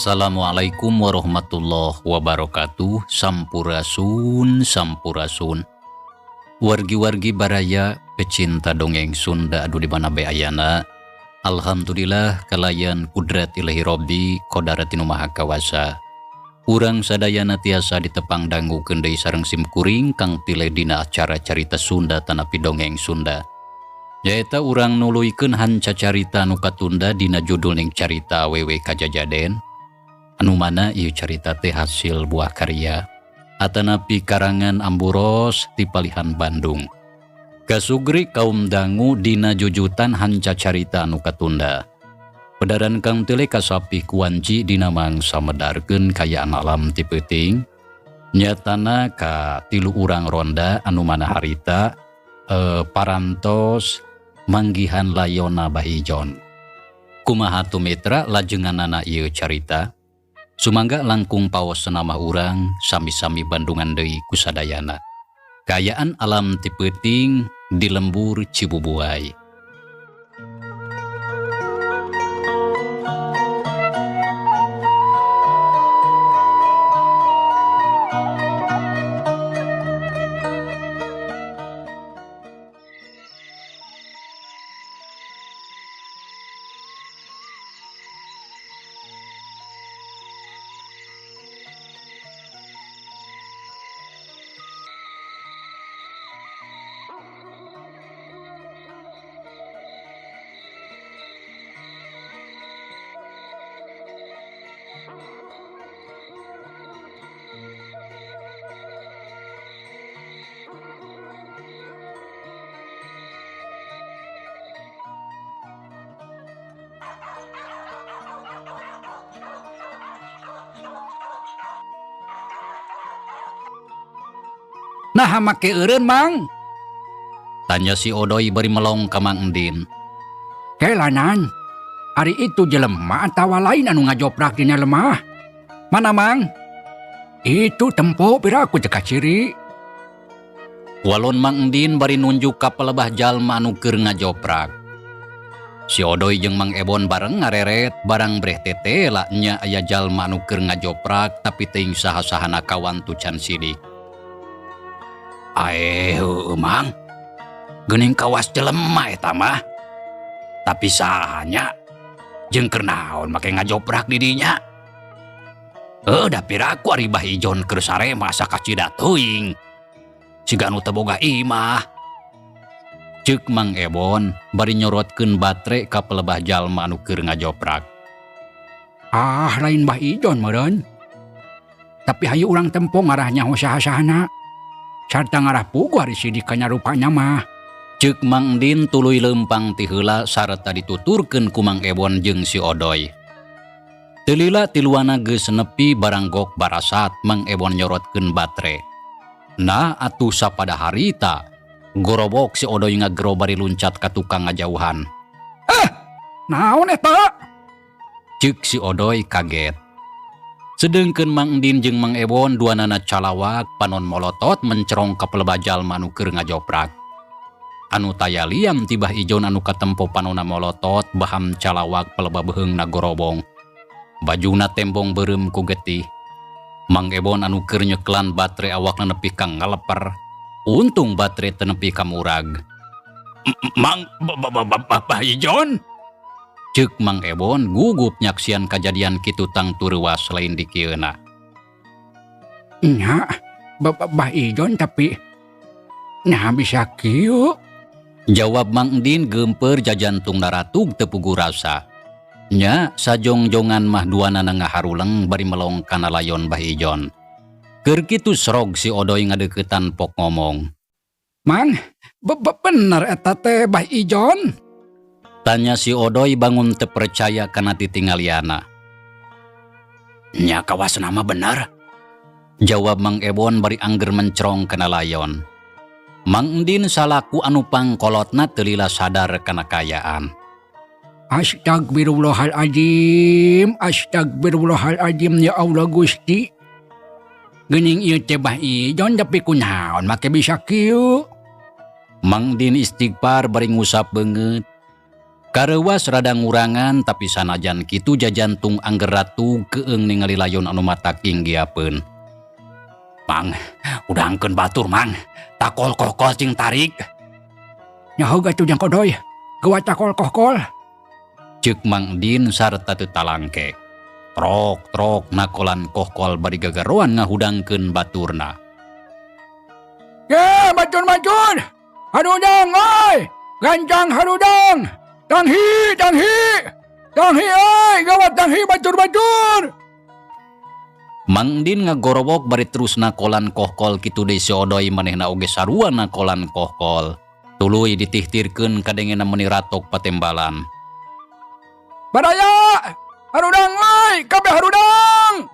Assalamualaikum warahmatullahi wabarakatuh. Sampurasun, sampurasun. Wargi-wargi baraya pecinta dongeng Sunda adu di mana be ayana. Alhamdulillah kalayan kudrat ilahi robbi qodaratin maha kawasa. Urang sadayana tiasa ditepang dangu kendai sareng simkuring kang tile dina acara carita Sunda tanapi dongeng Sunda. Yaeta urang nuluykeun hanca carita nu katunda dina judul ning carita wewe kajajaden. Anu mana ieu carita teh hasil buah karya atanapi karangan Amburos ti Palihan Bandung. Kasugri kaum dangu dina jujutan hanca carita anu katunda. Pedaran kang tele kasapi kuanci dina mangsa medarkeun kayaan alam ti peuting. Nyatana ka tilu urang ronda anu mana harita parantos manggihan layona Bahijon. Kumaha tumitra lajenganana ieu carita? Sumangga langkung paos senama urang sami-sami Bandungan deui kusadayana. Kayaan alam ti peuting di lembur Cibubuay. Nah make eureun mang? Tanya si Odoy bari melong ka Mang Endin. Kelanan, ari itu jelema atawa lain anu ngajoprak dina lemah? Mana mang? Itu tempo piraku ceka ciri. Walon Mang Endin bari nunjuk ka pelebah jalma anu keur ngajoprak. Si Odoy jeung Mang Ebon bareng ngareret barang breh tete lah nya aya jalma anu keur ngajoprak tapi teuing saha-sahana kawan tu can sidik. Ae heueuh mang. Geuning kawas jelema eta mah. Tapi sahanya jeung keur naon make ngajoprak di dinya? Da piraku ari Bahijon keur sarema sakacida teuing. Siga anu teu boga imah. Ceuk Mang Ebon bari nyorotkeun batre ka pelebah jalma anu keur ngajoprak. Ah lain Bahijon meureun. Tapi hayu urang tempo ngarahnya saha-sahana. Sarta ngarah pugu ari sidik kanyarupanya mah. Ceuk Mang Endin tuluy leumpang ti heula sarta dituturkeun ku Mang Ebon jeung si Odoy. Teu lila tiluana geus nepi barang gok barasat Mang Ebon nyorotkeun batre. Nah atuh sapada harita gorobok si Odoy ngagero bari luncat ka tukang ngajauhan. Naon eta? Ceuk si Odoy kaget. Sedengkeun Mang Endin jeung Mang Ebon duanana calawak panon molotot mencerong ka pelebah jalma anu keur ngajoprak. Anu taya liam ti Bahijon anu katempo panonna molotot baham calawak pelebah beheungna gorobong. Bajuna tembong beureum ku getih. Mang Ebon anu keur nyeklan batre awakna nepi ka ngaleper. Untung batre teu nepi ka murag. Mang Bahijon? Ceuk Mang Ebon gugup nyaksian kajadian kitu tang turewas lain di kieuna. Nya, Bah Ijon tapi nah bisa kieu. Jawab Mang Endin gemper jajantung naratug tepugu rasa. Nya sajongjongan mah duana ngaharuleng bari melong kana layon Bah Ijon. Keur kitu serog si Odoy ngadeukeutan pok ngomong. Mang, bener eta teh Bah Ijon? Tanya si Odoy bangun terpercaya kana titinggaliana. Nya kawas nama bener. Jawab Mang Ebon bari angger mencerong kana layon. Mang Endin salaku anu pangkolotna teu lila sadar kana kayaan. Astagfirullahaladzim, astagfirullahaladzim ya Allah Gusti. Geuning ieu teh Bah Ijon tapi kunaon make bisa kieu? Mang Endin istighfar bari ngusap beungeut. Karewas rada ngurangan tapi sanajan kitu jajantung angger ratu keung ningali layon anu mata kinggiapeun. Mang, udangkeun batur Mang. Takol kokol cing tarik. Nyaho gatuh jang Kodoy. Gawa takol kokol. Ceuk Mang Endin sarta teu talangke. Trok nakolan kokol bari gagaroan ngahudangkeun baturna. Ye, bacun. Harudang oi. Gancang harudang. Tanghi oi, gawat tanghi bacur. Mang Endin ngagorobok bari terus nakolan kohkol kitu deui si Odoy manehna oge sarua nakolan kohkol. Tuluy ditihtirkeun kadengena meuni ratok patembalan. Badaya, harudang oi, kabeh harudang.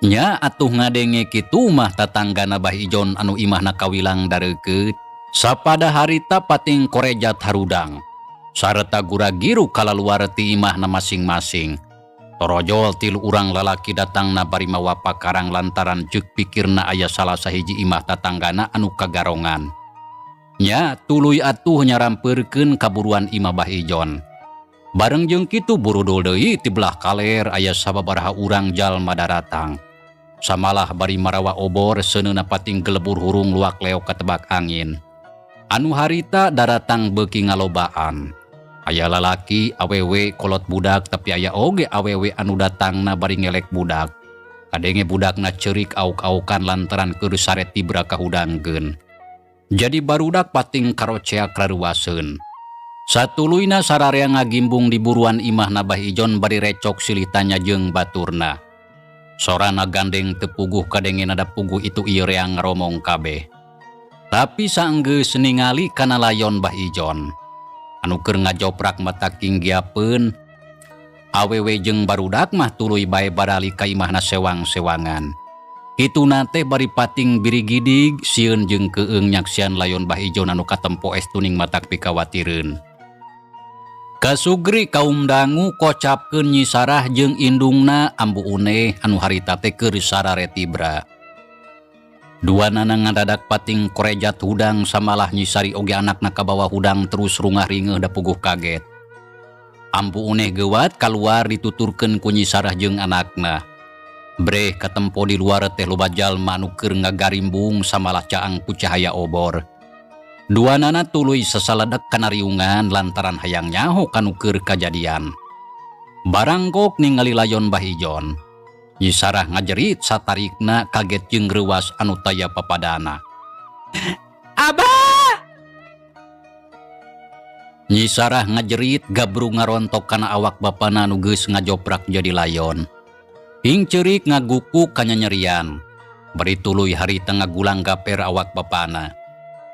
Nya atuh ngadenge kitu mah tatanggana Bah Ijon anu imahna kawilang dareukeut. Sapada harita pating korejat harudang. Sareta gura-giru kalaluar ti imahna masing-masing. Torojol tilu urang lalaki datang na bari mawa pakarang lantaran ceuk pikirna aya salah sahiji imah tatanggana anu kagarongan. Nya tuluy atuh nyarampeurkeun kaburuan imah Bah Ijon. Bareng jeung kitu burudul deui ti belah kaler aya sababaraha urang jalma daratang. Samalah bari marawa obor seuneuna pating gelebur hurung luak leok ka tebak angin. Anu harita daratang beuki ngalobaan. Aya lalaki awewe kolot budak tapi aya oge awewe anu datangna bari ngelek budak. Kadenge budakna ceurik auk-aukan lantaran keur sareti braka hudangkeun. Jadi barudak pating karoceak raruaseun. Satuluyna sararea ngagimbung di buruan imahna Bah Ijon bari recok silitanya jeung baturna. Sorana gandeng tepuguh kadenge nada puguh itu ieu reang ngaromong kabeh. Tapi saenggeus ningali kana layon Bah Ijon. Anu keur ngajoprak mata kinggiapeun, awewe jeung barudak mah tuluy bae barali ka imahna sewang-sewangan. Kituna teh bari pating birigidig sieun jeung keung nyaksian layon Bah Ijon anu katempo estuning matak pikawatireun. Kasugri kaum dangu kocapkeun Nyi Sarah jeung indungna Ambu Uneh anu harita teh keur sarareti bra. Duana ngadadak pating korejat hudang samalah Nyi Sari oge anakna kabawa hudang terus rungah ringeuh da puguh kaget. Ambu Uneh geuwat kaluar dituturkeun ku Nyi Sarah jeung anakna. Breh katempo di luar teh loba jalma anu keur ngagarimbung samalah caang ku cahaya obor. Duanana tuluy sasaledek kana riungan lantaran hayang nyaho kanu keur kajadian. Baranggok ningali layon Bah Ijon. Nyi Sarah ngajerit satarikna kaget jeung reuwas anu taya papadana. Abah! Nyi Sarah ngajerit gabru ngarontok kana awak bapana anu geus ngajoprak jadi layon. Ping ceurik ngagukuk kanyanyerian. Bari tuluy harita ngagulang gaper awak bapana.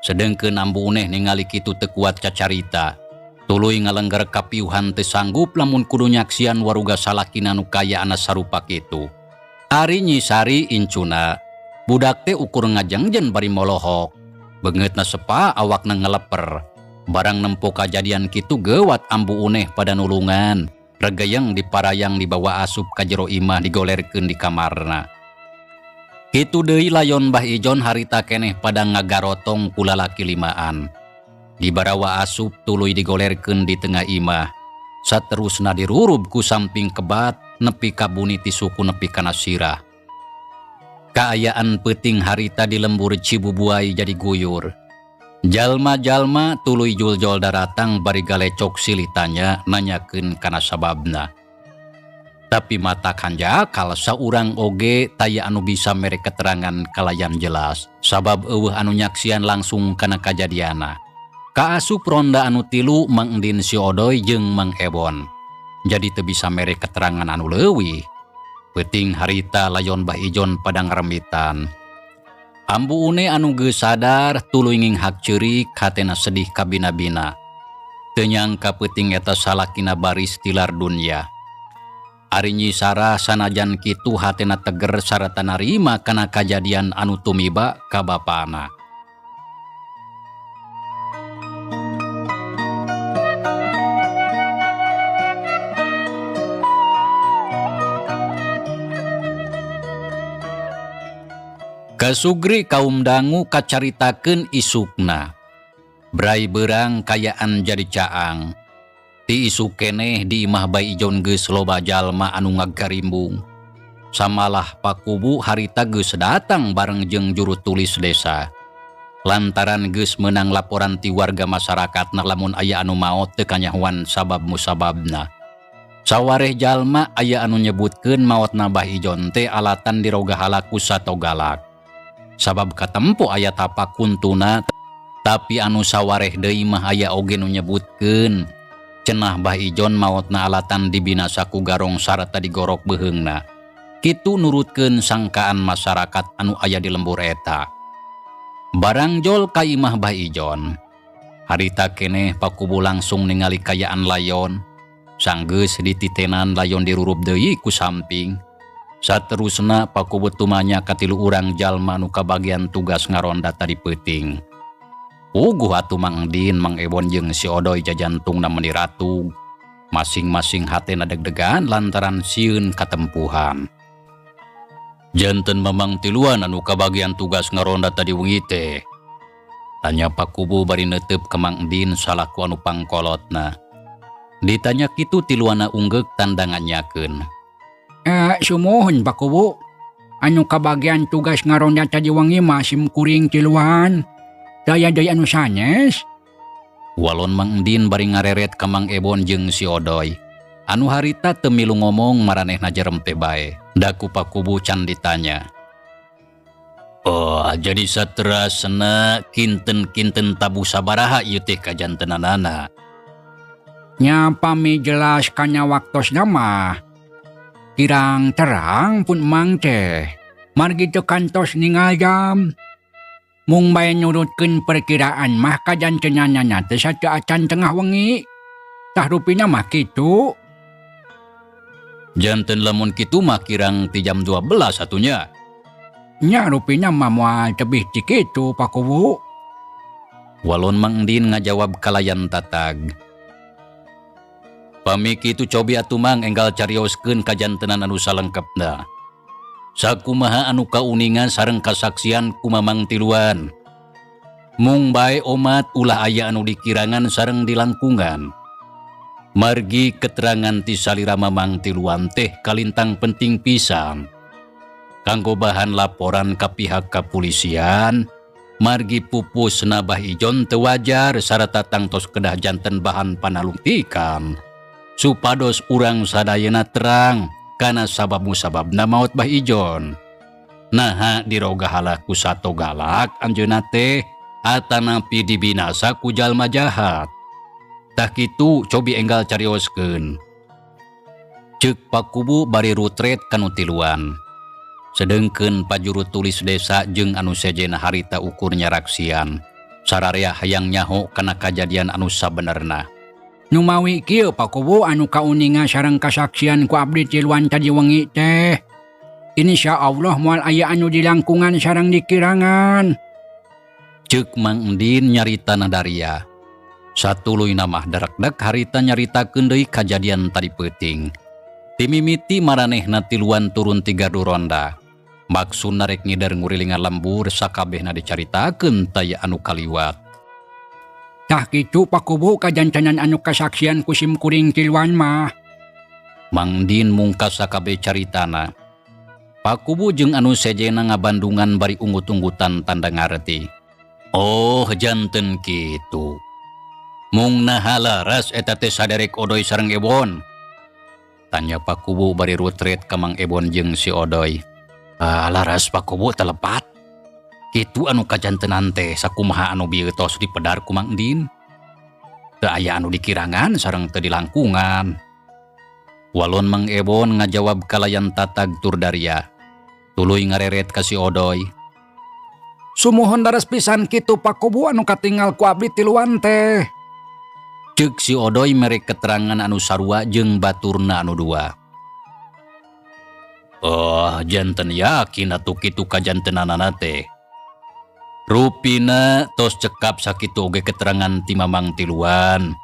Sedengkeun Ambu Uneh ningali kitu teu kuat cacarita. Tuluy ngalengger kapiuhan teu sanggup lamun kudu nyaksian waruga salakina anu kaya ana sarupa kitu. Ari Nyi Sari incuna, budak teh ukur ngajengjen bari molohok. Beungeutna sepa awakna ngeleper. Barang nempo kajadian kitu geuwat Ambu Uneh pada nulungan. Regayeng diparayang dibawa asup ka jero imah digolerkeun di kamarna. Kitu deui layon Bah Ijon harita keneh pada ngagarotong ku lalaki limaan. Dibarawa asup tuluy digolerkeun di tengah imah. Saterusna dirurub ku samping kebat nepi ka buni ti suku nepi kana sirah. Kaayaan peuting harita di lembur Cibubuai jadi guyur. Jalma-jalma tuluy juljol daratang bari galecok silitanya nanyakeun kana sababna. Tapi mata kanja kal saurang oge taya anu bisa mere keterangan kalayan jelas sabab eueuh anu nyaksian langsung kana kajadiana. Kaasup ronda anu tilu Mang Endin si Odoy jeung Mang Ebon. Jadi teu bisa mere keterangan anu leuwih. Peuting harita layon Bah Ijon padang rembitan. Ambu une anu geus sadar tuluy nginghak ceurik hatena sedih kabina-bina. Teu nyangka peuting eta salakina baris tilar dunya. Ari Nyi Sarah sanajan kitu hatena teger sarata narima kana kajadian anu tumiba ka bapana. Kasugri kaum dangu kacaritakeun isukna. Brai beurang kayaan jadi caang. Ti isuk keneh di imah Bah Ijon geus loba jalma anu ngagarimbung. Samalah pakubu harita geus datang bareng jeung juru tulis desa. Lantaran geus meunang laporan ti warga masyarakat lamun aya anu maot teu kanyahoan sabab musababna. Sawareh jalma aya anu nyebutkeun maotna Bah Ijon teh alatan diroga halaku sato galak. Sabab katempo aya tapak kuntuna, tapi anu sawareh deui mah aya oge nu nyebutkeun cenah Bah Ijon maotna alatan dibinasa ku garong sarta digorok beheungna. Kitu nurutkeun sangkaan masyarakat anu aya di lembur eta. Barang jol ka imah Bah Ijon. Harita keneh pakubu langsung ningali kayaan layon. Sanggeus dititenan layon dirurup deui ku samping. Saterusna pakubu tumanya katilu urang jalma nu kabagian tugas ngaronda tadi peuting. Uguh atuh Mang Endin, Mang Ebon jeung si Odoy jajantungna meuni ratug. Masing-masing hatena deg-degan lantaran sieun katempuhan. Janten Mamang tiluan anu kabagian tugas ngaronda tadi wengi teh. Tanya pakubu bari neuteup ka Mang Endin salaku anu pangkolotna. Ditanya kitu tiluana unggek tandangan nyakeun. Sumuhun pakubu. Anu kabagian tugas ngaronda tadi wengi mah simkuring tiluan. Daya-daya anu sanes. Walon Mang Endin bari ngareret ka Mang Ebon jeung si Odoy. Anu harita teu milu ngomong maranehna jerem teh bae. Daku pakubu can ditanya. Oh, jadi saterasna kinten-kinten tabu sabaraha ieu teh kajantenanana? Nya pami jelas kana waktosna mah. Kirang terang pun Mang teh. Margi teu kantos ningal jam. Mung bae nurutkeun perkiraan mah kajantenanana teh saca acan tengah wengi. Tah rupina mah kitu. Janten lamun kitu mah kirang ti jam 12 atunya. Nya rupina mah moal tebih ti kitu pakubu. Walon Mang Endin ngajawab kalayan tatag. Pami kitu cobi atuh Mang enggal carioskeun kajantenan anu salengkepna. Sakumaha anu kauningan sareng kasaksian ku Mamang tiluan. Mung bae omat ulah aya anu dikirangan sareng dilangkungan. Margi keterangan ti salira Mamang tiluan teh kalintang penting pisan. Kanggo bahan laporan ka pihak kapolisian, margi pupusna Bah Ijon teu wajar sarata tangtos kedah janten bahan panalungtikan. Supados urang sadayana terang kana sabab musababna maot Bah Ijon. Naha diroga halaku sato galak anjeunna teh atanapi dibinasa ku jalma jahat. Tah kitu cobi enggal carioskeun. Ceuk pakubu bari rutret kanu tiluan. Sedengkeun pajuru tulis desa jeung anu sejena harita ukur nyaraksian. Sararea hayang nyaho kana kajadian anu sabenerna. Nu mawi kieu pakubu anu kauninga sareng kasaksian ku abdi tiluan tadi wengi teh. Insya Allah moal aya anu dilangkungan sareng dikirangan. Ceuk Mang Endin nyaritana daria. Satuluy namah darak-dak harita nyaritakeun deui kajadian tadi peuting. Timimiti maranehna tiluan turun 3 ronda. Maksudna rek ngidar ngurilingan lembur sakabehna dicaritakeun taya anu kaliwat. Tah kitu pakubu kajantenan anu kasaksian ku simkuring tiluan mah. Mang Endin mungkas sakabeh caritana. Pakubu jeung anu sejena ngabandungan bari unggut-unggutan tanda ngarti. Oh janten kitu. Mung naha laras eta teh saderek Odoy sareng Ebon. Tanya Pak Kubu bari rutret ka Mang Ebon jeung si Odoy. Laras Pak Kubu telepat. Kitu anu kajantenan teh sakumaha anu bieu tos dipedar ku Mang Endin. Teu aya anu dikirangan sareng teu dilangkungan. Walon Mang Ebon ngajawab kalayan tatag tur Daria. Tuluy ngareret ka si Odoy. Sumuhun daras pisan kitu Pak Kubu anu katinggal ku abdi tiluan teh. Ceuk si Odoy merek keterangan anu sarua jeung baturna anu dua. Oh, janten yakin atuh kitu kajantenanana teh. Rupina tos cekap sakitu oge keterangan ti Mamang tiluan.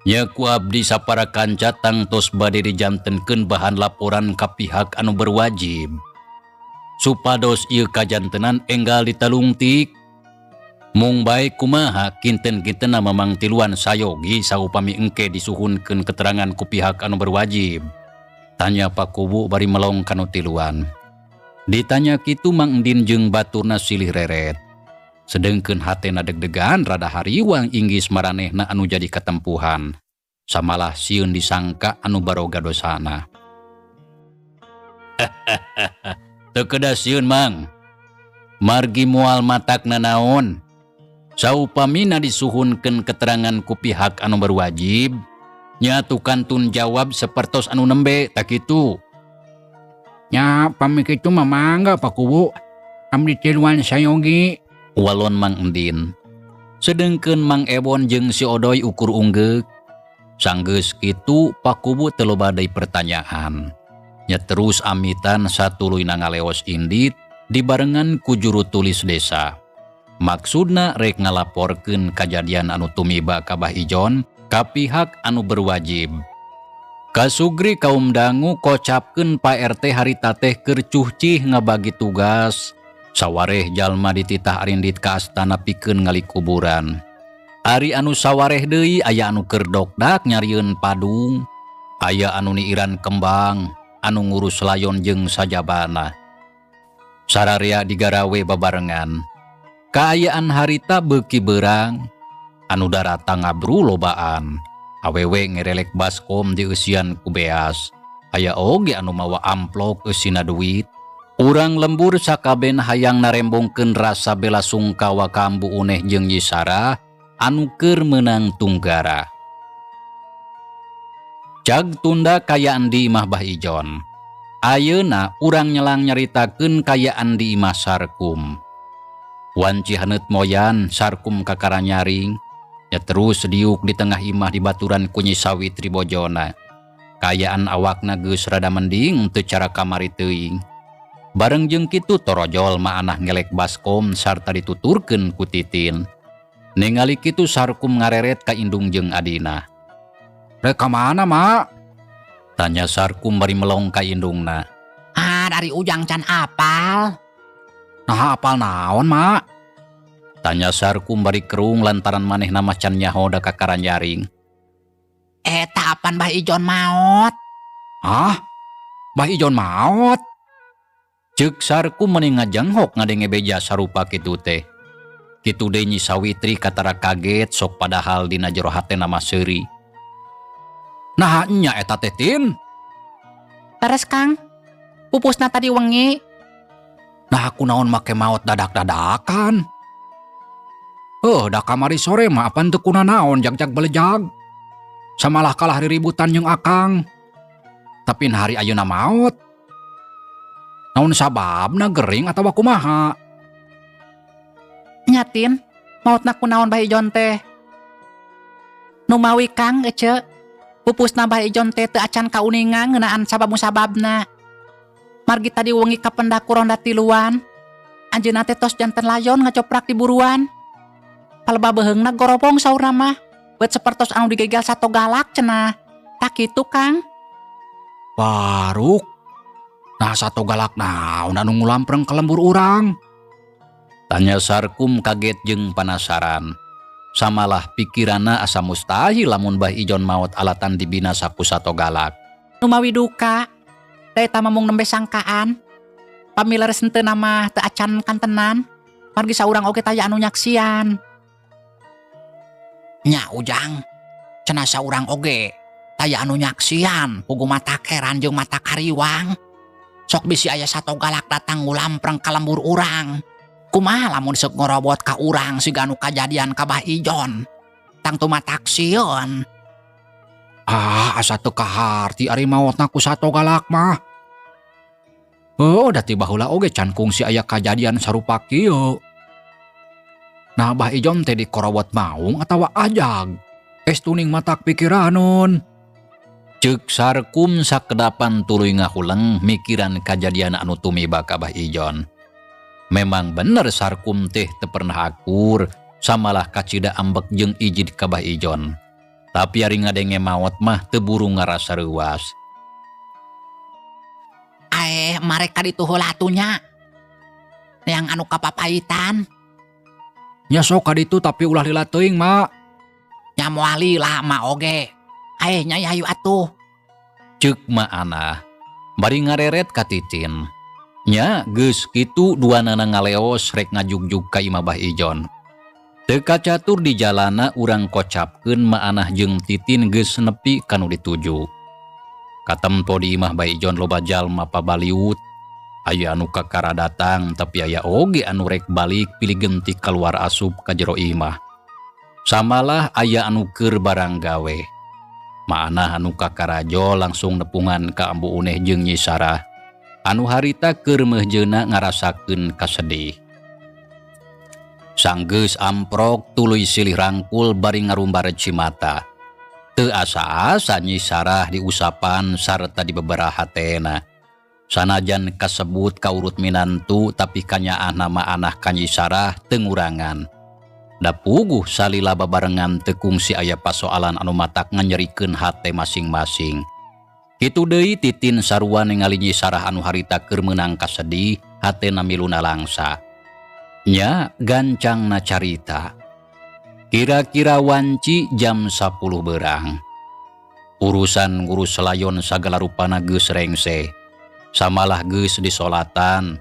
Nya ku abdi sapara kanca tangtos bade dijantenkeun bahan laporan ka pihak anu berwajib. Supados ieu kajantenan enggal ditalungtik. Mung bae kumaha kinten-kintenna Mamang tiluan sayogi saupami engke disuhunkeun keterangan ku pihak anu berwajib. Tanya Pak Kubu bari melong kanu tiluan. Ditanya kitu Mang Endin jeung baturna silih reret. Sedengkeun hatena deg-degan rada hariwang inggis maranehna anu jadi katempuhan. Samalah sieun disangka anu baroga dosana. Teu kedah sieun Mang. Margi moal matakna naon? Saupamina disuhunkeun keterangan ku pihak anu berwajib, nya tukantun jawab sapertos anu nembe tak kitu. Nya pami kitu mah mangga Pak Kubu. Abdi tiluan sayogi. Walon Mang Endin. Sedengkeun Mang Ebon jeung si Odoy ukur unggeuk. Sanggeus kitu Pak Kubu teu bade pertanyaan. Nya terus amitan satuluyna ngaleos indit dibarengan ku juru tulis desa. Maksudna rek ngalaporkeun kajadian anu tumiba ka Bah Ijon ka pihak anu berwajib. Kasugri kaum dangu kocapkeun Pak RT harita teh keur cuhcih ngabagi tugas. Sawareh jalma dititah arindit ka astana pikeun ngali kuburan. Ari anu sawareh deui aya anu keur dokdak nyarieun padung, aya anu niiran kembang, anu ngurus layon jeung sajabana. Sararea digarawe babarengan. Kaayaan harita beuki beurang, anu darata ngabru lobaan, awewe ngerelek baskom di eusian ku beas, aya oge anu mawa amplop eusina duit. Urang lembur sakaben hayang narembongkeun rasa bela sungkawa ka Ambu Uneh jeung Yisara anu keur meunang tunggara. Jag tunda kayaan di imah Bah Ijon. Ayeuna urang nyelang nyaritakeun kayaan di imah Sarkum. Wanci haneut moyan Sarkum kakara nyaring, ya terus diuk di tengah imah di baturan ku Nyi Sawitri bojona. Kayaan awakna geus rada mending teu cara kamari teuing. Bareng jeung kitu torojol maanah ngelek baskom sarta dituturkeun ku Titin. Ningali kitu Sarkum ngareret ka indung jeung adina. Rek ka mana, Mak? Tanya Sarkum bari melong ka indungna. Dari ujang can apal. Nah apal naon, Mak? Tanya Sarkum bari kerung lantaran manehna macan nyaho da kakara nyaring. Eta apan Bah Ijon maot. Hah? Bah Ijon maot? Ceuk Sarkum meni ngajanghok ngadenge beja sarupa kitu teh. Kitu deui Nyi Sawitri katara kaget sok padahal dina jero hatena mah seuri. Nah nya eta teh Tin. Teres Kang, pupusna tadi wengi. Nah aku naon make maot dadak-dadakan. Da kamari sore mah apan teu kuna naon jag-jag belejag. Samalah kalah riributan jeung Akang. Tapi hari ayeuna maot. Naon sababna gering atawa kumaha? Nyatin, maotna kunaon Bah Ijon teh. Nu mawi Kang ece, pupusna Bah Ijon teh teu acan kauningan ngeunaan sabab-musababna. Margi tadi wengi ka pendaku ronda tiluan. Anjeunna teh tos janten layon ngacoprak di buruan. Paleba beheungna gorobong saurna mah. Beut sapertos anu digegal sato galak cenah. Tak kitu Kang. Baruk. Nah sato galak naon anu ngulampreng ka lembur urang? Tanya Sarkum kaget jeung panasaran. Samalah pikiranna asa mustahil lamun Bah Ijon maot alatan dibinasa ku sato galak. Nu mawi duka. Da eta mah mung nembe sangkaan. Pamileres henteu mah teu acan kantenan. margi saurang oge taya anu nyaksian. Nya Ujang, cenah saurang oge taya anu nyaksian pugu mata keran jeung mata kariwang. Sok bisi aya sato galak datang ngulampreng ka lembur urang. Kumaha lamun sok ngorobot ka urang siga anu kajadian ka Bah Ijon. Tang tu mataksieun. Asa teu kaharti ari maotna ku sato galak mah. Da ti baheula oge can kungsi aya kajadian sarupa kieu. Nah Bah Ijon teh dikorobot maung atawa ajag. Tuning matak pikiranon. Ceuk Sarkum sakedapan tuluy ngahuleng mikiran kajadian anu tumiba ka Bah Ijon. Memang bener Sarkum teh teu pernah akur samalah kacida ambek jeung ijid ka Bah Ijon. Tapi ari ngadenge maot mah teu buru ngarasa reuas. Mereka ditu heula atunya. Yang anu kapapaitan. Nya sok ka ditu tapi ulah lila teuing, Mak. Nya moal lila mah oge. Nyai hayu atuh. Ceuk Ma Anah bari ngareret ka Titin. Nya geus kitu duanana ngaleos rek ngajugjug ka Imah Bah Ijon. Teu kacatur di jalana urang kocapkeun Ma Anah jeung Titin geus nepi kanu dituju. Katempo di Imah Bah Ijon loba jalma pabaliut. Aya anu kakara datang tapi aya oge anu rek balik pilih gentik keluar asup ka jero imah. Samalah aya anu keur barang gawe. Ma Anah anu kakarajo langsung nepungan ka Ambu Uneh jeung Nyi Sarah. Anu harita keur meuhjeuna ngarasakeun kasedih. Sanggeus amprok tuluy silih rangkul bari ngarumbar cimata. Teu asa-asa Nyi Sarah diusapan sarta dibebaraha hatena. Sanajan kasebut kaurut minantu tapi kanyaah nama Anah ka Nyi Sarah teu ngurangan. Da puguh salila babarengan teu kungsi aya pasoalan anu matak nganyerikeun hate masing-masing. Kitu deui Titin sarua ningali Nyi Sarah anu harita keur meunang kasedih, hatena miluna langsa. Nya gancangna carita. Kira-kira wanci jam 10 beurang. Urusan ngurus layon sagala rupana geus rengse. Samalah geus disolatan.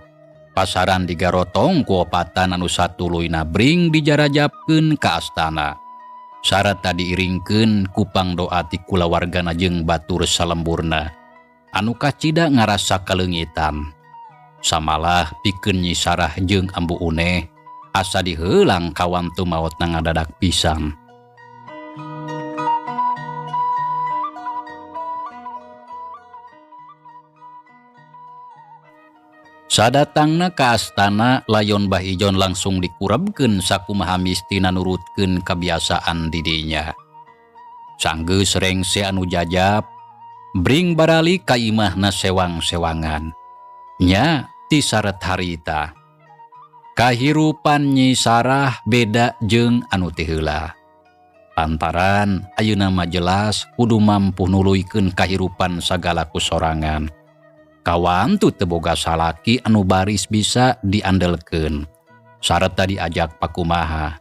Pasaran digarotong ku opatan anu satuluyna bring dijarajabkeun ka astana. Sarata diiringkeun ku pangdoa ti kulawargana jeung batur salemburna. Anu kacida ngarasa kaleungitan. Samalah pikeun Nyi Sarah jeung Ambu Uneh asa diheulang kawan tu maotna ngadadak pisan. Sadatangna ka astana, layon Bah Ijon langsung dikurebkeun sakumaha mistina nurutkeun kabiasaan didinya. Sanggeus rengse anu jajab, bring barali ka imahna sewang-sewangan. Nya ti saret harita. Kahirupan Nyi Sarah beda jeung anu teh heula. Lantaran ayeuna mah jelas kudu mampu nuluykeun kahirupan sagala kusorangan. Kawan tu teu boga salaki anu baris bisa diandelkeun. Sareta diajak pakumaha.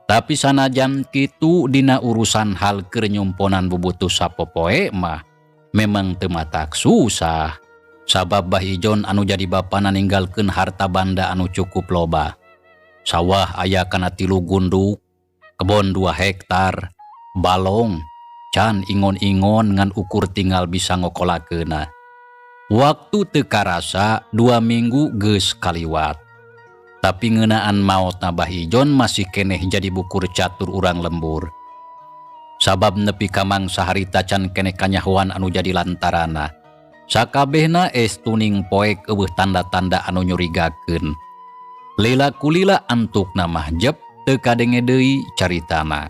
Tapi sanajan kitu dina urusan hal keur nyumponan bubutuh sapopoe mah memang teu matak susah. Sabab Bah Ijon anu jadi bapana ninggalkeun harta banda anu cukup loba. Sawah aya kana 3 gunduk, kebon 2 hektar, balong, can ingon-ingon ngan ukur tinggal bisa ngokolakeuna. Waktu teu karasa 2 minggu geus kaliwat. Tapi ngeunaan maotna Bah Ijon masih keneh jadi bukur catur urang lembur. Sabab nepi ka mangsa harita can keneh kanyahoan anu jadi lantarana. Sakabehna tuning poek eueuh tanda-tanda anu nyurigakeun. Lila kulila antukna mah jep teu kadenge deui caritana.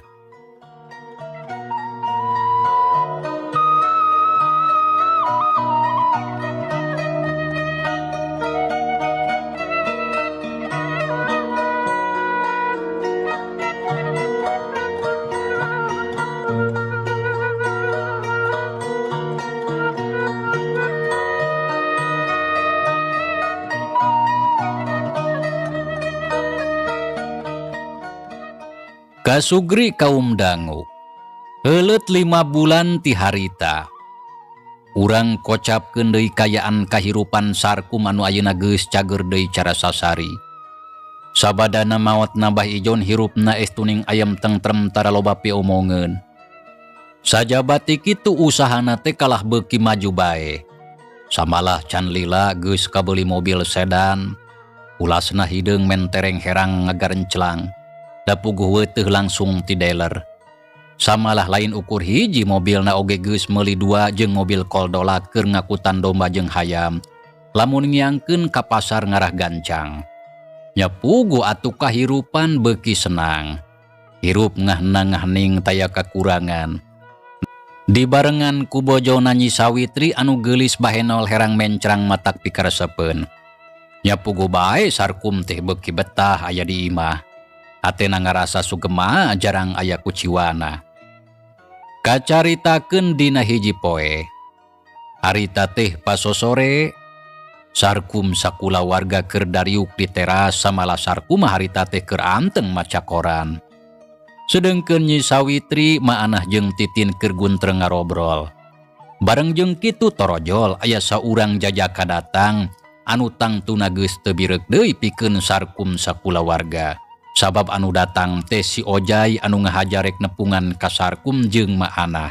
Kasugri kaum dangu. Heuleut 5 bulan ti harita. Urang kocapkeun deui kayaan kahirupan Sarkum anu ayeuna geus cager deui cara sasari. Sabadana maot na Bah Ijon hirupna tuning ayam tentrem tara loba piomongeun. Sajabati kitu usahana teh kalah beuki maju bae. Samalah can lila geus kabeli mobil sedan. Ulasna hideung mentereng herang ngagarenclang. Da puguh weuteuh langsung ti dealer. Samalah lain ukur hiji mobilna oge geus meuli 2 jeung mobil koldola keur ngakutan domba jeung hayam. Lamun ngiangkeun ka pasar ngarah gancang. Nya puguh atuh kahirupan beuki senang. Hirup ngahna-ngahning taya kakurangan. Dibarengan ku bojona Nyi Sawitri anu geulis bahenol herang mencrang matak pikaresepeun. Nya puguh bae Sarkum teh beuki betah aya di imah. Hatena ngarasa sugema jarang aya kuciwana. Kacaritakeun dina hiji poe. Harita teh pasosore, Sarkum sakula warga keur dariuk di teras samalah Sarkum harita teh keur anteng maca koran. Sedengkeun Nyi Sawitri maanah jeung Titin keur guntreng ngarobrol. Bareng jeung kitu torojol aya saurang jajaka datang anu tangtuna geus teu birek deui pikeun Sarkum sakula warga. Sabab anu datang teh si Ojai anu ngahajarek nepungan ka Sarkum jeung maanah.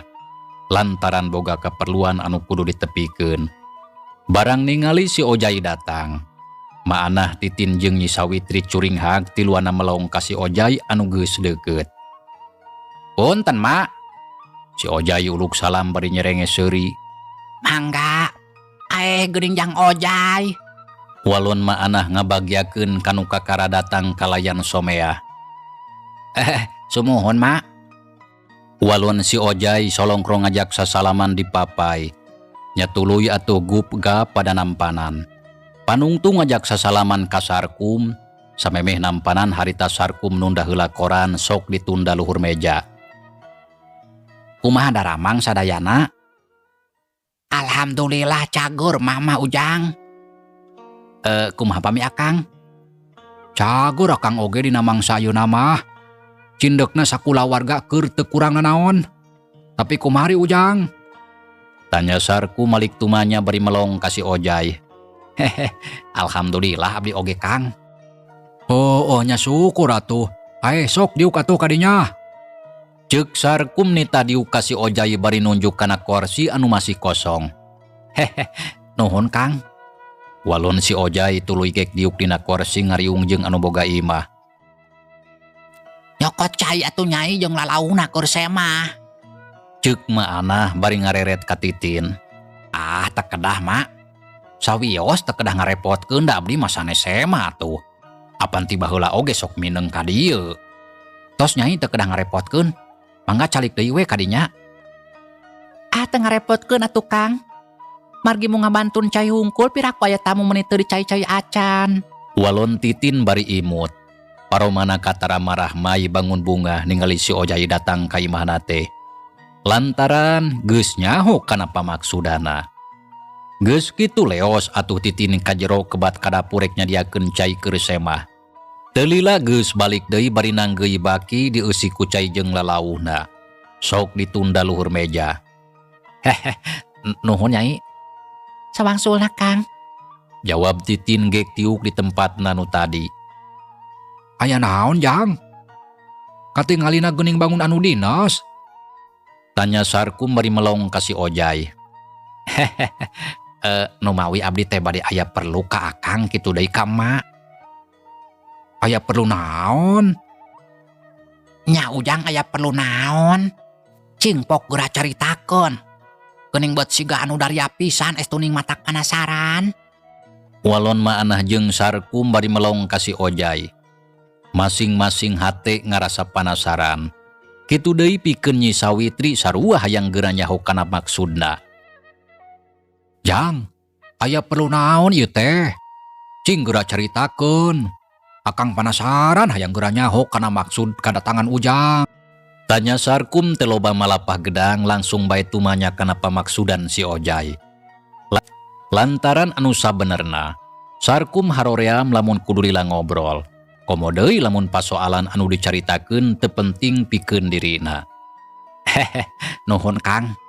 Lantaran boga keperluan anu kudu ditepikeun. Barang ningali si Ojai datang, maanah Titin jeung Nyi Sawitri curing hak tiluana melong ka si Ojai anu geus deukeut. "Punten, Mak." Si Ojai uluk salam bari nyerenge seuri. Mangga, geuning Jang Ojai. Walon maanah ngabagiakeun kanu kakara datang kalayan somea. Sumuhun, Mak. Walon si Ojai solongkrong ngajak sasalaman di papai. Nya tuluy atuh gupga pada nampanan. Panungtung ngajak sasalaman ka Sarkum, samemeh nampanan harita Sarkum nunda heula koran sok ditunda luhur meja. Kumaha daramang sadayana? Alhamdulillah cagur Mama Ujang. Kumaha pami Akang? Cagur Akang oge dina mangsa ayeuna mah. Cindekna sakula warga keur teu kurang nanaon. Tapi kumari Ujang? Tanya Sarkum malik tumanya bari melong ka si Ojai. Alhamdulillah abdi oge Kang. Oh nya syukur atuh. Ae sok diuk atuh kadinya. Ceuk Sarkum nita diuk ka si Ojai bari nunjuk kana kursi anu masih kosong. Nuhun Kang. Walon si Ojai tuluy gek diuk dina kursi ngariung jeung anu boga imah. Nyokot cai atuh Nyai jeung lalauna kursi mah. Ceuk maanah bari ngareret ka Titin. Teu kedah Mak. Sawios teu kedah ngarepotkeun da abdi mah sanes sema atuh. Apan tiba heula oge sok mineng ka dieu. Tos Nyai teu kedah ngarepotkeun. Mangga calik deui we ka dinya. Teu ngarepotkeun atuh Kang. Margi mau ngabantun cai hungkul piraku aya tamu menit teu dicai-cai acan. Walon Titin bari imut. Paromana katara marah mai bangun bunga ningali si Ojai datang ka imahna teh. Lantaran geus nyaho kana pamaksudana. Geus kitu leos atuh Titin ka jero kebat ka dapur rek nyadiakeun cai keur semah. Teu lila geus balik deui bari nanggeui baki dieusi ku cai jeung lalauhna. Sok ditunda luhur meja. Nuhun Nyai. Sawangsulna Kang. Jawab Titin gek tiuk di tempat nanu tadi. Aya naon Jang? Katingalina geuning bangun anu dinas. Tanya Sarkum bari melong ka si Ojai. Nu mawi abdi teh bade aya perlu ka Akang kitu deui ka Mak. Aya perlu naon? Nya Ujang aya perlu naon? Cing pok geura caritakeun. Geuning buat siga anu darya pisan tuning matak penasaran. Walon maanah jeung Sarkum bari melong ka si Ojai. Masing-masing hate ngarasa panasaran. Kitu deui pikeun Nyi Sawitri sarua hayang geura nyaho kana maksudna. Jang, aya perlu naon ieu teh? Cing geura caritakeun. Akang penasaran hayang geura nyaho kana maksud kadatangan Ujang. Tanya Sarkum teu loba malapah gedang langsung bae tumanya kana pamaksudan si Ojai. Lantaran anu sabenerna, Sarkum haroream lamun kudu lila ngobrol. Komo deui lamun pasoalan anu dicaritakeun teu penting pikeun dirina. Nuhun Kang.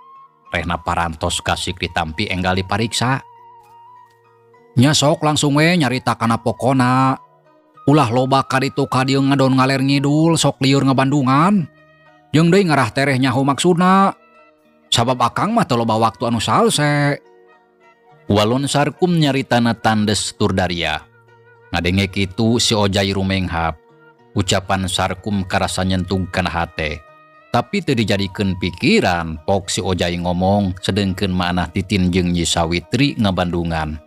Rehna parantos kasih ditampi enggal dipariksa. Nya sok langsung we nyarita kana pokona. Ulah loba kaditu kadieu ngadon ngaler ngidul sok lieur ngabandungan. Jeung deui ngarah tereh nyaho maksudna. Sabab akang mah teu loba waktu anu salse. Walon Sarkum nyaritana tandes tur Daria. Ngadenge kitu si Ojai rumenghap. Ucapan Sarkum karasa nyentug kana hate. Tapi teu dijadikeun pikiran pok si Ojai ngomong sedengkeun manah Titin jeung Nyi Sawitri ngabandungan.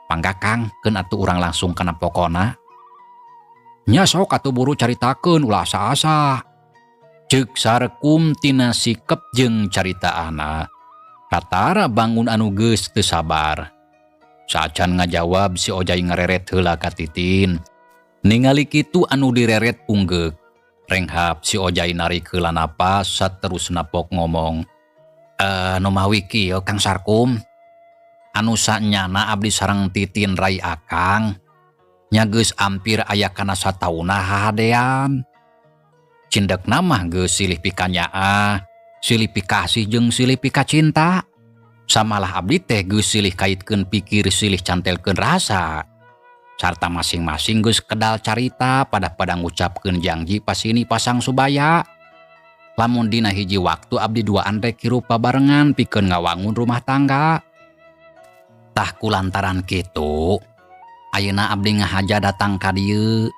Pangga Kang, keun atuh urang langsung kana pokona. Nya sok atuh buru caritakeun ulah asa-asa. Ceuk Sarkum tina sikep jeung caritaana. Katara bangun anu geus teu sabar. Saacan ngajawab si Ojai ngareret heula ka Titin. Ningali kitu anu direret punggeuk. Renghap si Ojai narik heula napas saterusna pok ngomong. Nu mawi kieu Kang Sarkum. Anu sanyana abdi sareng Titin rai akang. Nya geus ampir aya kana satauna hahadean. Cindekna mah geus silih pikanyaa, silih pikasih jeung silih pikacinta. Samalah abdi teh geus silih kaitkeun pikir silih cantelkeun rasa. Sarta masing-masing geus kedal carita pada ngucapkeun janji pasini pasang subaya. Lamun dina hiji waktu abdi duaan rek hirup babarengan pikeun ngawangun rumah tangga. Tah kulantaran kitu, ayeuna abdi ngahaja datang ka dieu.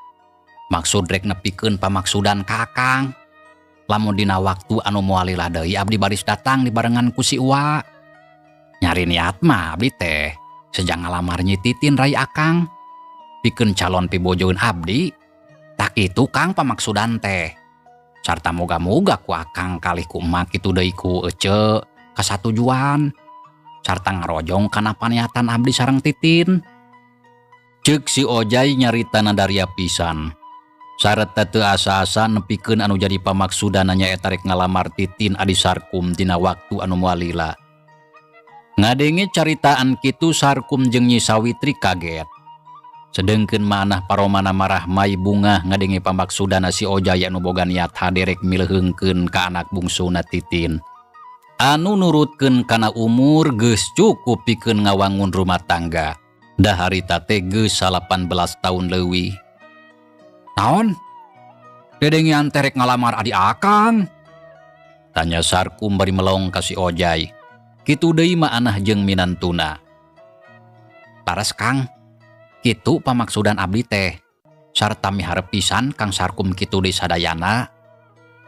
Maksud rek nepikeun pamaksudan ka akang. Lamun dina waktu anu moal lila deui abdi baris datang dibarengan ku si Uwa. Nyari niat mah abdi teh sejang ngalamar Nyi Titin rai akang. Pikeun calon pibojoeun abdi. Tak kitu Kang pamaksudan teh. Sarta moga-moga ku akang kalih ku emak kitu deui ku ece kasatujuan. Sarta ngarojong kana paniatan abdi sareng Titin. Ceuk si Ojai nyaritana Daria pisan. Sareta teu asa-asa nepikeun anu jadi pamaksudan nyaeta rek ngalamar Titin adi Sarkum dina waktu anu moal lila. Ngadenge caritaan kitu Sarkum jeung Nyi Sawitri kaget. Sedengkeun manah paromana marah mai bunga ngadenge pamaksudana si Ojai anu boga niat haderek mileheungkeun ka anak bungsuna Titin. Anu nurutkeun kana umur geus cukup pikeun ngawangun rumah tangga. Da harita teh geus 18 tahun leuwih. Naon? Dedengian terek ngalamar adi akang? Tanya Sarkum bari melong ka si Ojai. Kitu deui maanah jeung minantuna. Paras Kang. Kitu pamaksudan abdi teh. Sarta miharep pisan Kang Sarkum kitu deui sadayana.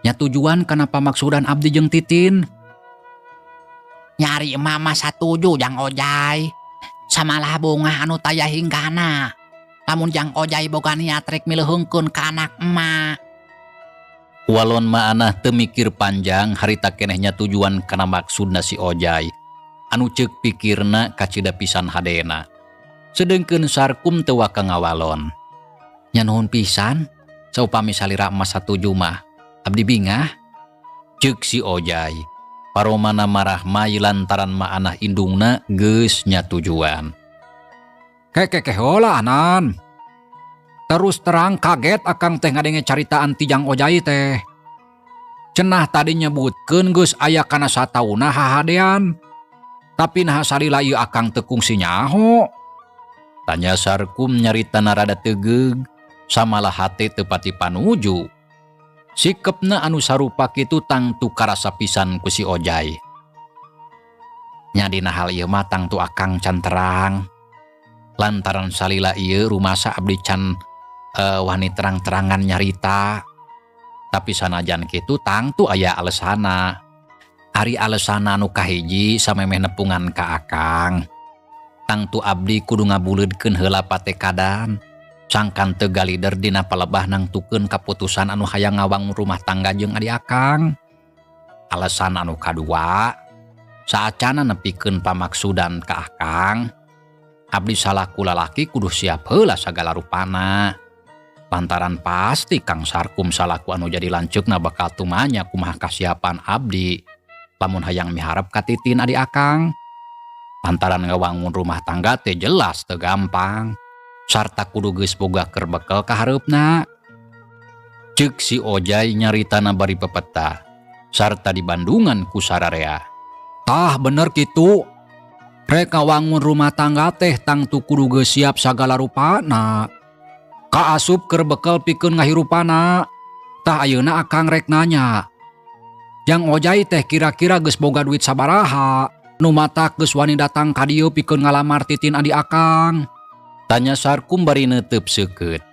Nya tujuan kana pamaksudan abdi jeung Titin. Nyari mama satuju Jang Ojai. Samalah bunga anu taya hinggana. Lamun Jang Ojai boga niat rek mileheungkeun ka anak emak. Walon maanah teu mikir panjang harita kenehnya tujuan kana maksudna si Ojai. Anu ceuk pikirna kacida pisan hadena. Sedengkeun Sarkum teu waka ngawalon. Nya nuhun pisan, saupami salira emas satuju mah abdi bingah. Ceuk si Ojai. Paromana marah mai lantaran maanah indungna geus nya tujuan. Kekeh heula Anan. Terus terang kaget akang teh ngadenge caritaan ti Jang Ojai teh. Cenah tadi nyebutkeun geus aya kana satauna hahadean. Tapi naha salila ieu akang teu kungsi nyaho. Tanya Sarkum nyaritana rada tegeug, samalah hate teu pati panuju. Sikepna anu sarupa kitu tangtu karasa pisan ku si Ojai. Nya dina hal ieu mah tangtu akang can terang. Lantaran salila ieu rumasa abdi can wani terang-terangan nyarita. Tapi sanajan kitu tangtu aya alesana. Ari alesana anu kahiji samemeh nepungan ka akang. Tangtu abdi kudu ngabuleudkeun heula patekadan. Sangkan teu galider dina palebah nangtukeun kaputusan anu hayang ngawangun rumah tangga jeung adi akang. Alasan anu kadua, saacana nepikeun pamaksudan ka akang, abdi salaku lalaki kudu siap heula sagala rupana. Lantaran pasti Kang Sarkum salaku anu jadi lanceukna bakal tumanya kumaha kasiapan abdi lamun hayang miharep ka Titin adi akang. Lantaran ngawangun rumah tangga teh jelas teu gampang. Sarta kudu geus boga keur bekel ka hareupna. Ceuk si Ojai nyaritana bari pepeta. Sarta dibandungan ku sararea. Tah bener kitu. Rek ngawangun rumah tangga teh tangtu kudu geus siap sagala rupana. Kaasup keur bekel pikeun ngahirupana. Tah ayeuna akang rek nanya. Yang ojai teh kira-kira geus boga duit sabaraha nu matak geus wani datang ka dieu pikeun ngalamar titin adi akang? Tanya Sarkum bari neuteub seukeut.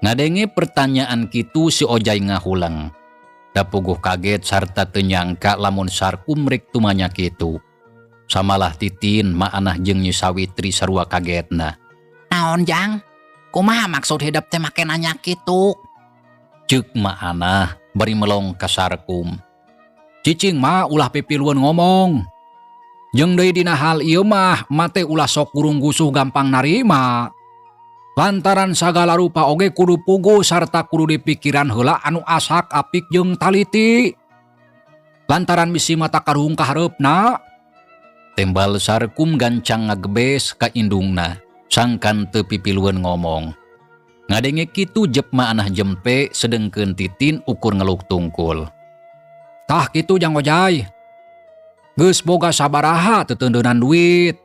Ngadenge pertanyaan kitu si ojai ngahulang. Da puguh kaget sarta teu nyangka lamun Sarkum rek tumanya kitu. Samalah titin maanah jeung Nyi Sawitri sarua kagetna. Naon jang? Kumaha maksud hidup teh make nanya kitu? Ceuk maanah bari melong ka Sarkum. Cicing mah ulah pipiluan ngomong. Jeung deui dina hal ieu mah mate ulah sok kurung gusuh gampang narima. Lantaran sagala rupa oge kudu puguh sarta kudu dipikiran heula anu asak apik jeung taliti. Lantaran bisi mata karuhung ka hareupna. Tembal Sarkum gancang ngagebes ka indungna. Sangkan teu pipiluan ngomong. Ngadenge kitu jep maanah jempe sedengkeun titin ukur ngeluk tungkul. Tah kitu jang ojai. Geus boga sabaraha teu teundeunnan duit.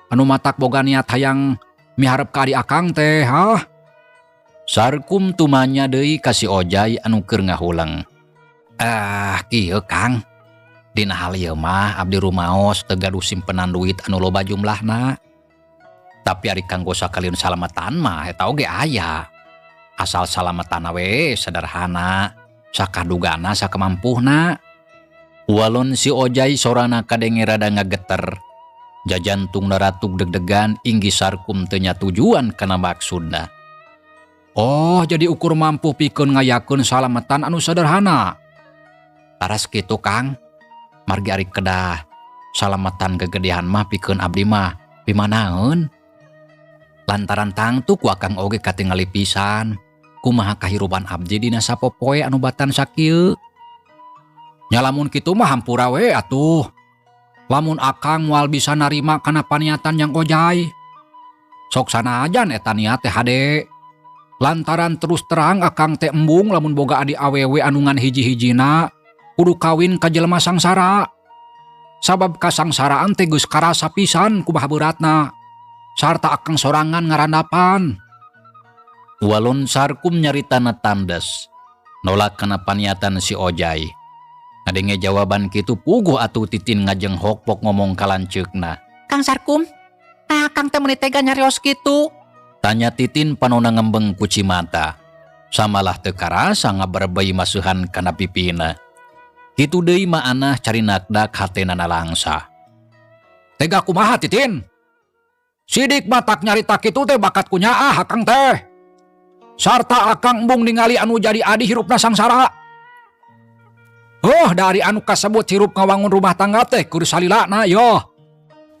Anu matak boga niat hayang miharep ka adi akang teh, hah? Sarkum tumanya deui ka si ojai anu keur ngahulang. Kieu Kang. Dina hal ieu mah abdi rumaos teu gaduh simpenan duit anu loba jumlahna. Tapi ari kanggo sakalian salamatan mah eta oge aya. Asal salamatan we sederhana, sakadugana sakemampuhna. Walon si ojai sorana kadenge rada ngageter. Jajantungna ratuk deg-degan inggi Sarkum teu nya tujuan kana maksudna. Oh, jadi ukur mampu pikeun ngayakeun salamatan anu sederhana. Taras kitu Kang. Margi ari kedah salamatan gegedehan mah pikeun abdi mah pimanaeun. Lantaran tangtu ku akang oge katingali pisan kumaha kahirupan abdi dina sapopoe anu batan sakieu. Nya lamun kitu mah hampura we atuh. Lamun akang moal bisa narima kana paniatan yang ojai. Sok sanajan eta niat teh hade. Lantaran terus terang akang teh embung lamun boga adi awewe anu ngan hiji-hijina kudu kawin ka jelema sangsara. Sabab kasangsaraan teh geus karasa pisan kumaha beuratna. Sarta akang sorangan ngarandapan. Walon Sarkum nyaritana tandes. Nolak kana paniatan si ojai. Ngadenge jawaban kitu puguh atuh titin ngajeng hokpok ngomong kalanceukna. Kang Sarkum, nah Kang teh meuni tega nyarios kitu. Tanya titin panona ngembeng ku Cimata. Samalah teu karasa ngaberbei masuhan kana pipina. Kitu deui maanah carinakdak hatena nalangsa. Tega kumaha titin? Sidik matak nyarita kitu teh bakat kunyaah akang teh. Sarta akang embung ningali anu jadi adi hirupna sangsara. Dari anu kasebut hirup ngawangun rumah tangga teh kudu salilana yo.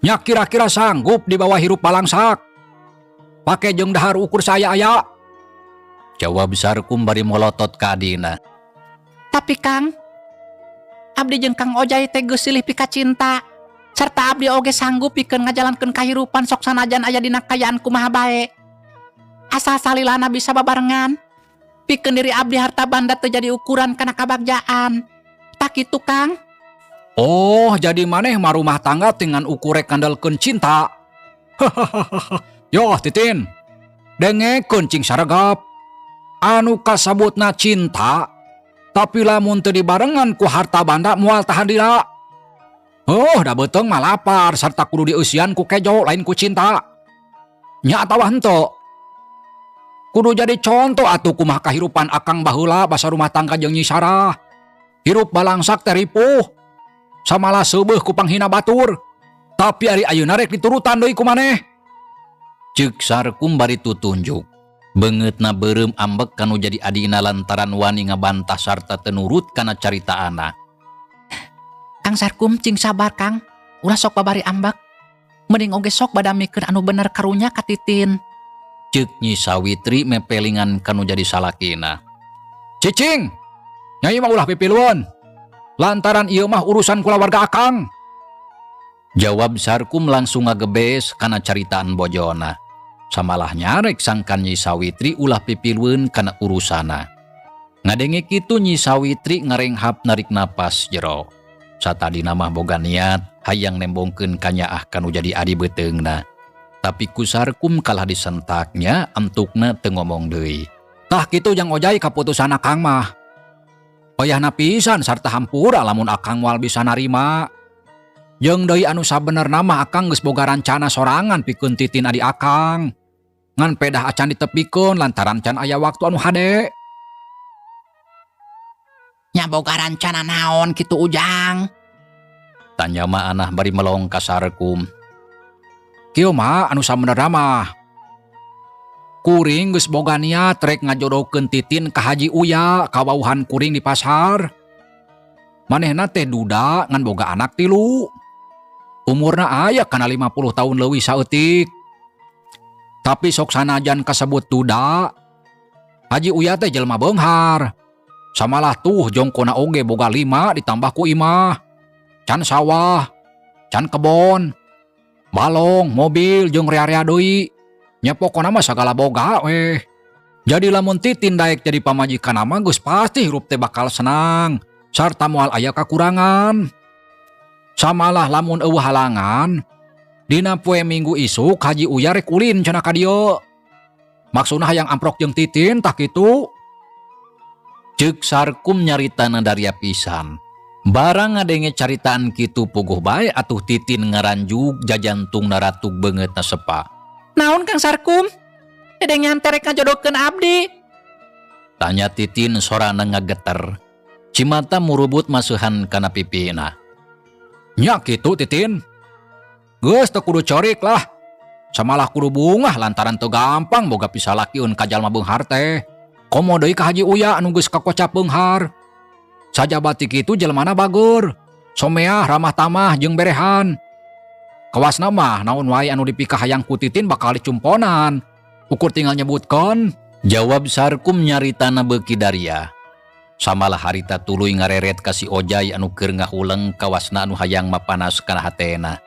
Nya kira-kira sanggup di bawah hirup balangsak. Pake jeung dahar ukur saya aya. Jawab Sarkum bari molotot ka adina. Tapi Kang, abdi jeung Kang Ojai teh geus silih pika cinta. Sarta abdi oge sanggup pikeun ngajalankeun kahirupan sok sanajan aya dina kayaan kumaha bae. Asal salilana bisa babarengan. Pikeun diri abdi harta banda teu jadi ukuran kana kabagjaan. Tak kitu Kang. Oh, jadi maneh marumah tangga dengan ukure kandalkeun cinta. Yo titin. Dengekeun cing saregap. Anu kasebutna cinta. Tapi lamun teu dibarengan ku harta banda moal tahan dira. Da beuteng mah lapar sarta kudu dieusian ku kejo lain ku cinta. Nya atawa henteu. Kudu jadi contoh atuh kumaha kahirupan akang baheula basa rumah tangga jeung Nyi Sarah. Hirup balangsak teh ripuh. Samalah seubeuh ku panghina batur. Tapi ari ayeuna rek diturutan deui ku maneh. Ceuk Sarkum bari tutunjuk. Beungeutna beureum ambek kanu jadi adina lantaran wani ngabantah sarta teu nurut kana caritaana. Kang Sarkum cing sabar Kang. Ulah sok babari ambek. Mending oge sok badamikeun anu bener karunya ka titin. Ceuk Nyi Sawitri mepelingan kanu jadi salakina. Cicing, nyai mah ulah pipiluan. Lantaran ieu mah urusan kulawarga akang. Jawab Sarkum langsung ngagebes kana caritaan bojona. Samalah nyarek sangkan Nyi Sawitri ulah pipilueun kana urusana. Ngadenge kitu Nyi Sawitri ngarenghap narik napas jero. Satadina mah boga niat hayang nembongkeun kanyaah kanu jadi adi beuteungna. Tapi ku Sarkum kalah disentaknya antukna teu ngomong deui. Tah kitu jang ojai kaputusan akang mah. Payahna pisan sarta hampura lamun akang moal bisa narima. Jeung deui anu sabenerna mah akang geus boga rancana sorangan pikeun Titin adi akang. Ngan pedah acan ditepikeun lantaran can aya waktu anu hade. Nya boga rancana naon kitu Ujang? Tanya mah Anah bari melong ka Sarkum. Kieu mah anu sabenerna mah. Kuring geus boga niat rek ngajodohkeun Titin ka Haji Uya kawauhan kuring di pasar. Manehna teh duda ngan boga anak 3. Umurna aya kana 50 tahun leuwih saeutik. Tapi sok sanajan kasebut duda, Haji Uya teh jelema beunghar. Samalah tuh jongkona oge boga 5 ditambah ku imah. Can sawah, can kebon, balong, mobil, jeung rea-rea deui. Nya pokona mah sagala boga weh. Jadi lamun Titin daek jadi pamajikan mah geus pasti hirup teh bakal senang. Sarta moal aya kakurangan. Samalah lamun eueuh halangan, dina poe Minggu isuk Haji Uya rek ulin cenah ka dieu. Maksudna hayang amprok jeung Titin tah kitu. Ceuk Sarkum nyaritana daria pisan. Barang ngadenge caritaan kitu puguh bae atuh Titin ngaranjuk jajantungna ratug beungeutna sepa. Naon Kang Sarkum? Dedeng nyanterek ngajodohkeun abdi. Tanya Titin sorana ngageter. Cimata murubut masuhan kana pipina. Nya kitu Titin. Geus teu kudu corik lah. Samalah kudu bungah lantaran teu gampang boga pisalakieun ka jalma beunghar teh. Komo deui ka Haji Uya anu geus kakocap beunghar. Sajabati kitu jelmana bagur. Someah, ramah tamah jeung berehan. Kawasna mah naon wae anu dipikah hayang ku Titin bakal dicumponan. Ukur tinggal nyebutkeun. Jawab Sarkum nyaritana beuki daria. Samalah harita tuluy ngareret ka si Ojai anu keur ngahuleng kawasna anu hayang mapanas kana hatena.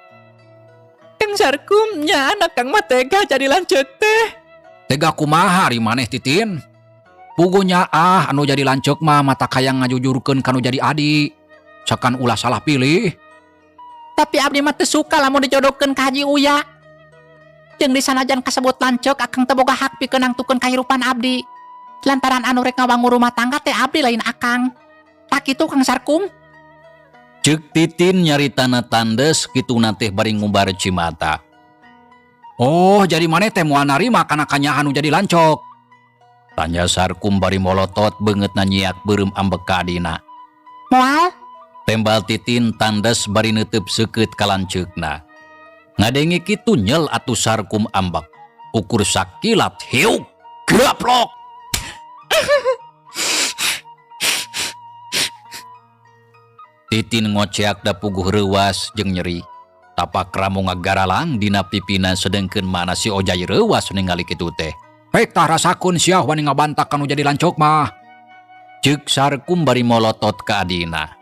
Kang Sarkum nya anak Kang mah tega jadi lanceuk teh. Tega kumaha ari maneh Titin? Pugunya anu jadi lanceuk mah mata hayang ngajujurkeun kanu jadi adi. Sakan ulah salah pilih. Tapi abdi mah teu suka lamun dijodohkeun ka Haji Uya. Jeung di sanajan kasebut lanceuk akang teu boga hak pikeun nangtukeun kahirupan abdi. Lantaran anu rek ngabangun rumah tangga teh abdi lain akang. Tak kitu Kang Sarkum? Ceuk Titin nyaritana tandes kituna teh bari ngubar cimata. Oh, jadi maneh teh moal narima kana kanyahan nu jadi lancok. Tanya Sarkum bari molotot beungeutna nyiak beureum ambek ka adina. Moal? Tembal Titin tandes bari neuteub seukeut ka lanceukna. Ngadenge kitu nyel atuh Sarkum ambek. Ukur sakilat hiuk gaplok. Titin ngoceak da puguh reuwas jeung nyeri. Tapak ramu ngagaralang dina pipina sedengkeun mana si Ojai reuwas ningali kitu teh. Rek tah rasakeun sia wani ngabantak kanu jadi lancok mah. Ceuk Sarkum bari molotot ka adina.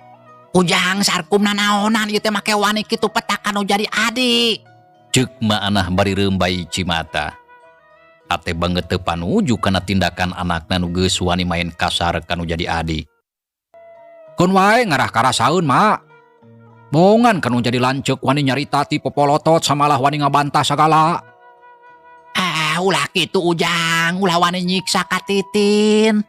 Ujang Sarkum nanaonan ieu teh make wani kitu petak anu jadi adi. Ceuk ma Anah bari reumbai cimata. Ate banget teu panuju kana tindakan anakna nu geus wani main kasar kanu jadi adi. Kun wae ngarah karasaeun mak. Bongan kanu jadi lanceuk wani nyarita ti popolotot samalah wani ngabantah sagala. Ulah kitu Ujang, ulah wani nyiksa ka Titin.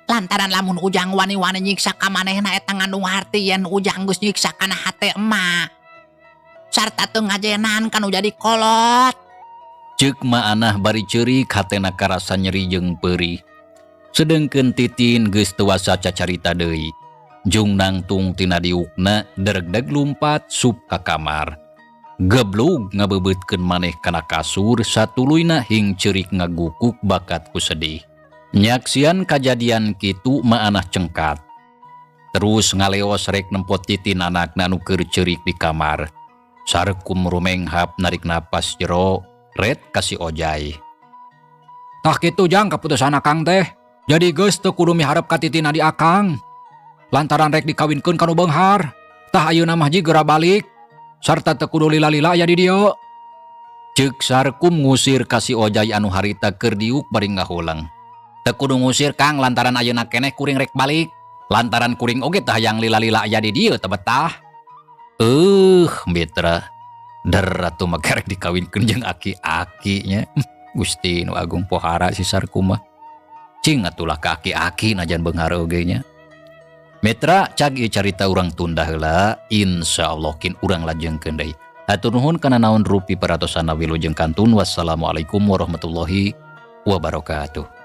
Lantaran lamun Ujang wani-wani nyiksa ka manehna eta ngandung hartieun Ujang geus nyiksa kana hate emak. Sarta teu ngajenan kanu jadi kolot. Ceuk ma Anah bari ceurik hatena karasa nyeri jeung peurih. Sedengkeun Titin geus teu wasa cacarita deui. Jung nangtung tina diukna dereg-deg lumpat sup ka kamar. Geblug ngabebeutkeun maneh kana kasur satuluyna hing ceurik ngagukuk bakat ku sedih. Nyaksian kajadian kitu ma Anah cengkat. Terus ngaleos rek nempot Titin anakna nu keur ceurik di kamar. Sarkum rumenghap narik napas jero ret ka si Ojai. Tah kitu Jang kaputusan akang teh. Jadi geus teu kudu miharep ka Titin adi akang. Lantaran rek dikawinkeun kanu beunghar. Tah ayeuna mah jigera balik. Sarta teu kudu lila-lila aya di dieu. Ceuk Sarkum ngusir ka si Ojai anu harita keur diuk bari ngahulang. Teu kudu ngusir Kang lantaran ayeuna keneh kuring rek balik. Lantaran kuring oge teh hayang lila-lila aya di dieu teu betah. Mitra. Dar atuh makarek dikawinkeun jeung aki-aki nya. Gusti nu agung pohara si sarkumah. Cing atulah ka aki-aki najan beunghar oge nya. Mitra cag ieu carita urang tunda heula, insyaallah kin urang lajengkeun deui. Hatur nuhun kana naon rupi paratosana wilujeng kantun. Wassalamualaikum warahmatullahi wabarakatuh.